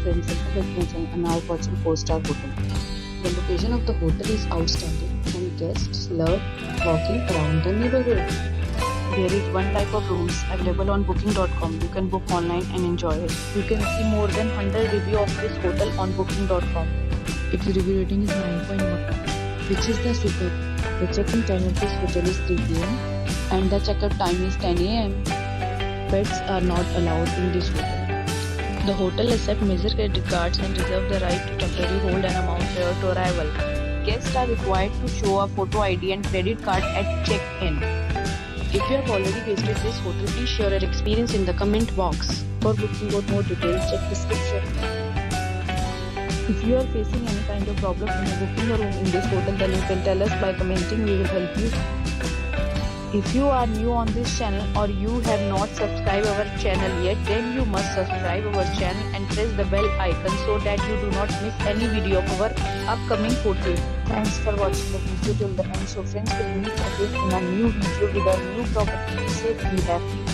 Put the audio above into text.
friends and co-residents and are watching 4-star hotel. The location of the hotel is outstanding and guests love walking around the neighborhood. There is one type of rooms available on booking.com. You can book online and enjoy it. You can see more than 100 reviews of this hotel on booking.com. Its review rating is 9.1, which is the superb. The check-in time of this hotel is 3 p.m. and the check-out time is 10 a.m. Pets are not allowed in this hotel. The hotel accepts major credit cards and reserves the right to temporarily hold an amount prior to arrival. Guests are required to show a photo ID and credit card at check-in. If you have already visited this hotel, please share your experience in the comment box. For booking or more details, check description. If you are facing any kind of problem in booking a room in this hotel, then you can tell us by commenting. We will help you. If you are new on this channel or you have not subscribed our channel yet, then you must subscribe our channel and press the bell icon so that you do not miss any video of our upcoming hotel. Thanks for watching the video till the end. So friends, will meet again in a new video with a new property. Stay happy.